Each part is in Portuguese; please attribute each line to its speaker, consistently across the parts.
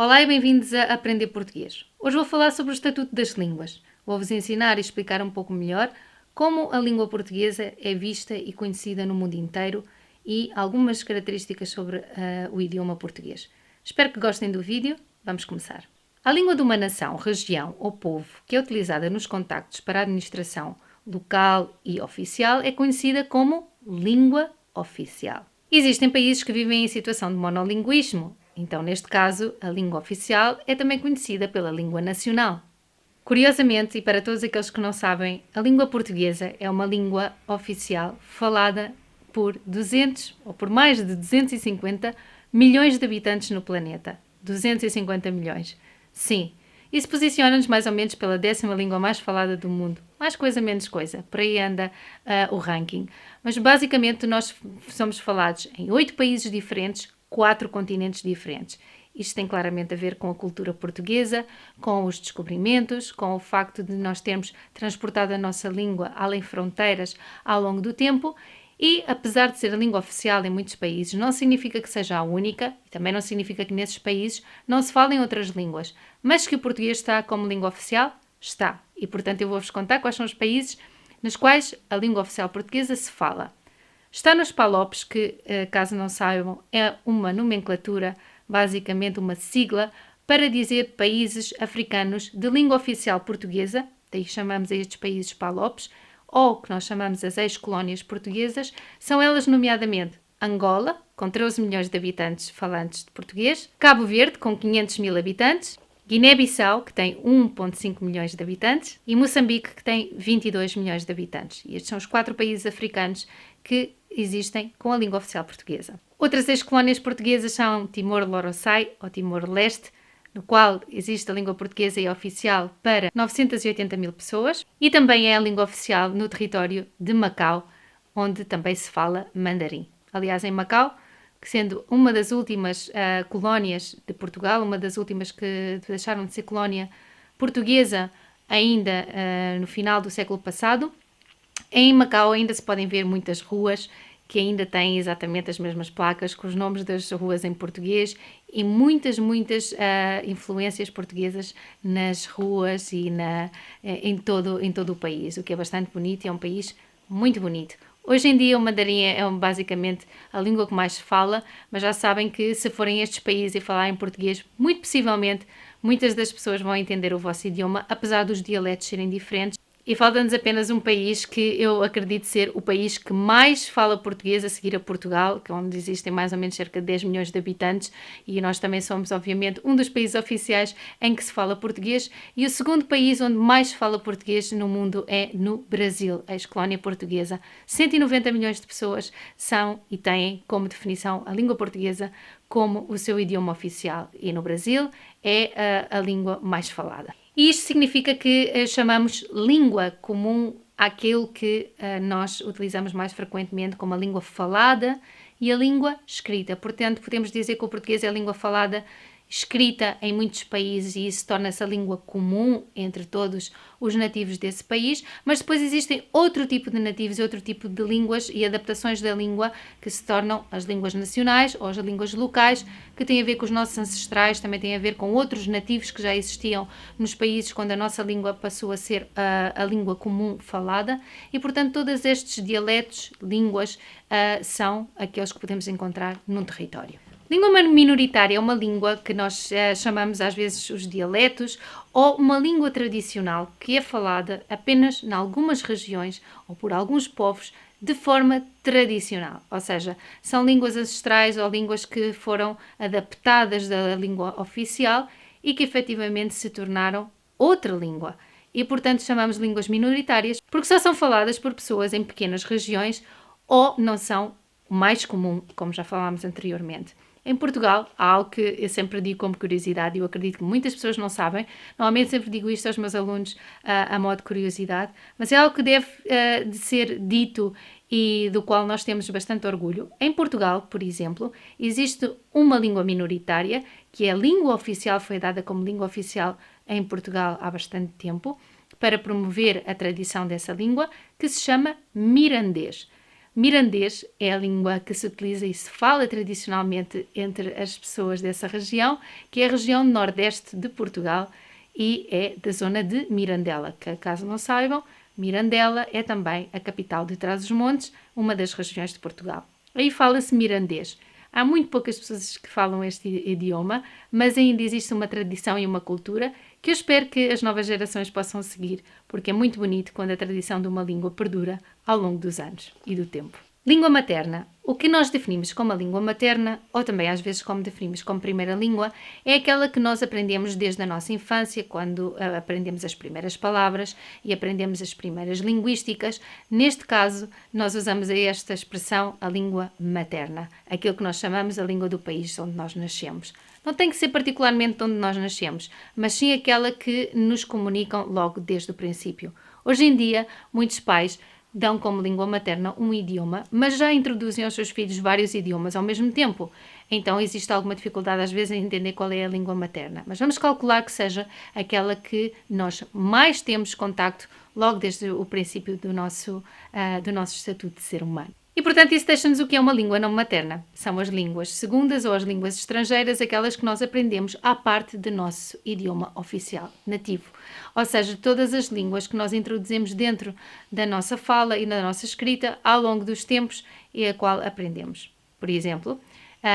Speaker 1: Olá e bem-vindos a Aprender Português. Hoje vou falar sobre o Estatuto das Línguas. Vou-vos ensinar e explicar um pouco melhor como a língua portuguesa é vista e conhecida no mundo inteiro e algumas características sobre o idioma português. Espero que gostem do vídeo. Vamos começar. A língua de uma nação, região ou povo que é utilizada nos contactos para a administração local e oficial é conhecida como língua oficial. Existem países que vivem em situação de monolinguismo. Então, neste caso, a língua oficial é também conhecida pela língua nacional. Curiosamente, e para todos aqueles que não sabem, a língua portuguesa é uma língua oficial falada por 200 ou por mais de 250 milhões de habitantes no planeta. 250 milhões. Sim, isso posiciona-nos mais ou menos pela 10ª língua mais falada do mundo. Mais coisa, menos coisa. Por aí anda o ranking. Mas basicamente nós somos falados em 8 países diferentes, 4 continentes diferentes. Isto tem claramente a ver com a cultura portuguesa, com os descobrimentos, com o facto de nós termos transportado a nossa língua além fronteiras ao longo do tempo. E, apesar de ser a língua oficial em muitos países, não significa que seja a única, e também não significa que nesses países não se falem outras línguas. Mas que o português está como língua oficial? Está. E, portanto, eu vou-vos contar quais são os países nos quais a língua oficial portuguesa se fala. Está nos PALOPs, que, caso não saibam, é uma nomenclatura, basicamente uma sigla, para dizer países africanos de língua oficial portuguesa, daí chamamos a estes países PALOPs, ou que nós chamamos as ex-colónias portuguesas, são elas nomeadamente Angola, com 13 milhões de habitantes falantes de português, Cabo Verde, com 500 mil habitantes, Guiné-Bissau, que tem 1,5 milhões de habitantes, e Moçambique, que tem 22 milhões de habitantes. E estes são os 4 países africanos que existem com a língua oficial portuguesa. Outras ex-colónias portuguesas são Timor-Leste ou Timor-Leste, no qual existe a língua portuguesa e é oficial para 980 mil pessoas, e também é a língua oficial no território de Macau, onde também se fala mandarim. Aliás, em Macau, que sendo uma das últimas colónias de Portugal, uma das últimas que deixaram de ser colónia portuguesa ainda no final do século passado, em Macau ainda se podem ver muitas ruas que ainda têm exatamente as mesmas placas com os nomes das ruas em português e muitas influências portuguesas nas ruas e em todo o país, o que é bastante bonito e é um país muito bonito. Hoje em dia o mandarim é basicamente a língua que mais se fala, mas já sabem que se forem a estes países e falarem português, muito possivelmente muitas das pessoas vão entender o vosso idioma, apesar dos dialetos serem diferentes. E falta-nos apenas um país que eu acredito ser o país que mais fala português a seguir a Portugal, que é onde existem mais ou menos cerca de 10 milhões de habitantes, e nós também somos, obviamente, um dos países oficiais em que se fala português, e o segundo país onde mais se fala português no mundo é no Brasil, a ex-colónia portuguesa. 190 milhões de pessoas são e têm como definição a língua portuguesa como o seu idioma oficial, e no Brasil é a língua mais falada. E isto significa que chamamos língua comum àquilo que nós utilizamos mais frequentemente como a língua falada e a língua escrita. Portanto, podemos dizer que o português é a língua falada escrita em muitos países e isso torna-se a língua comum entre todos os nativos desse país, mas depois existem outro tipo de nativos e outro tipo de línguas e adaptações da língua que se tornam as línguas nacionais ou as línguas locais, que têm a ver com os nossos ancestrais, também têm a ver com outros nativos que já existiam nos países quando a nossa língua passou a ser a língua comum falada e, portanto, todos estes dialetos, línguas, são aqueles que podemos encontrar num território. Língua minoritária é uma língua que nós chamamos às vezes os dialetos ou uma língua tradicional que é falada apenas em algumas regiões ou por alguns povos de forma tradicional, ou seja, são línguas ancestrais ou línguas que foram adaptadas da língua oficial e que efetivamente se tornaram outra língua. E, portanto, chamamos línguas minoritárias porque só são faladas por pessoas em pequenas regiões ou não são o mais comum, como já falámos anteriormente. Em Portugal, há algo que eu sempre digo como curiosidade e eu acredito que muitas pessoas não sabem. Normalmente sempre digo isto aos meus alunos a modo de curiosidade, mas é algo que deve de ser dito e do qual nós temos bastante orgulho. Em Portugal, por exemplo, existe uma língua minoritária, que é a língua oficial, foi dada como língua oficial em Portugal há bastante tempo, para promover a tradição dessa língua, que se chama mirandês. Mirandês é a língua que se utiliza e se fala tradicionalmente entre as pessoas dessa região, que é a região nordeste de Portugal e é da zona de Mirandela, que caso não saibam, Mirandela é também a capital de Trás-os-Montes, uma das regiões de Portugal. Aí fala-se mirandês. Há muito poucas pessoas que falam este idioma, mas ainda existe uma tradição e uma cultura que eu espero que as novas gerações possam seguir, porque é muito bonito quando a tradição de uma língua perdura ao longo dos anos e do tempo. Língua materna. O que nós definimos como a língua materna, ou também às vezes como definimos como primeira língua, é aquela que nós aprendemos desde a nossa infância, quando aprendemos as primeiras palavras e aprendemos as primeiras linguísticas. Neste caso, nós usamos esta expressão, a língua materna, aquilo que nós chamamos a língua do país onde nós nascemos. Não tem que ser particularmente onde nós nascemos, mas sim aquela que nos comunicam logo desde o princípio. Hoje em dia, muitos pais dão como língua materna um idioma, mas já introduzem aos seus filhos vários idiomas ao mesmo tempo. Então existe alguma dificuldade às vezes em entender qual é a língua materna. Mas vamos calcular que seja aquela que nós mais temos contacto logo desde o princípio do nosso estatuto de ser humano. E, portanto, isso deixa-nos o que é uma língua não materna. São as línguas segundas ou as línguas estrangeiras, aquelas que nós aprendemos à parte do nosso idioma oficial, nativo. Ou seja, todas as línguas que nós introduzimos dentro da nossa fala e da nossa escrita ao longo dos tempos e a qual aprendemos. Por exemplo,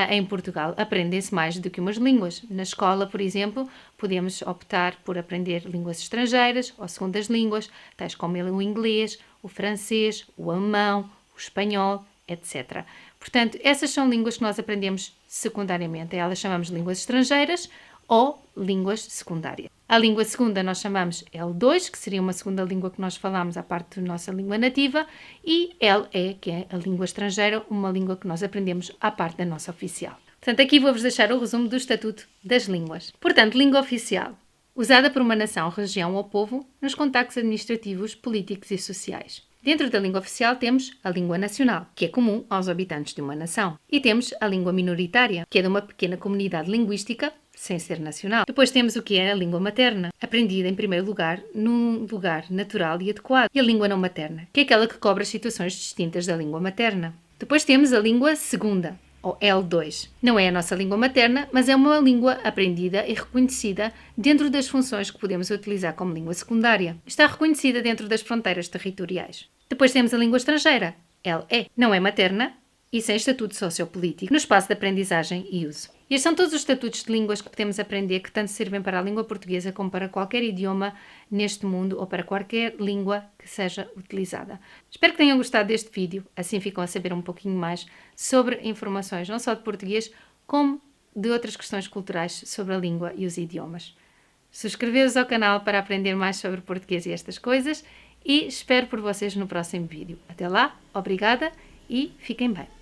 Speaker 1: em Portugal aprendem-se mais do que umas línguas. Na escola, por exemplo, podemos optar por aprender línguas estrangeiras ou segundas línguas, tais como o inglês, o francês, o alemão, o espanhol, etc. Portanto, essas são línguas que nós aprendemos secundariamente. Elas chamamos de línguas estrangeiras ou línguas secundárias. A língua segunda nós chamamos L2, que seria uma segunda língua que nós falamos à parte da nossa língua nativa, e LE, que é a língua estrangeira, uma língua que nós aprendemos à parte da nossa oficial. Portanto, aqui vou-vos deixar o resumo do Estatuto das Línguas. Portanto, língua oficial, usada por uma nação, região ou povo nos contactos administrativos, políticos e sociais. Dentro da língua oficial temos a língua nacional, que é comum aos habitantes de uma nação. E temos a língua minoritária, que é de uma pequena comunidade linguística, sem ser nacional. Depois temos o que é a língua materna, aprendida em primeiro lugar num lugar natural e adequado. E a língua não materna, que é aquela que cobre as situações distintas da língua materna. Depois temos a língua segunda, ou L2. Não é a nossa língua materna, mas é uma língua aprendida e reconhecida dentro das funções que podemos utilizar como língua secundária. Está reconhecida dentro das fronteiras territoriais. Depois temos a língua estrangeira, LE. Não é materna e sem estatuto sociopolítico no espaço de aprendizagem e uso. Estes são todos os estatutos de línguas que podemos aprender que tanto servem para a língua portuguesa como para qualquer idioma neste mundo ou para qualquer língua que seja utilizada. Espero que tenham gostado deste vídeo, assim ficam a saber um pouquinho mais sobre informações não só de português, como de outras questões culturais sobre a língua e os idiomas. Subscrever-vos ao canal para aprender mais sobre português e estas coisas e espero por vocês no próximo vídeo. Até lá, obrigada e fiquem bem.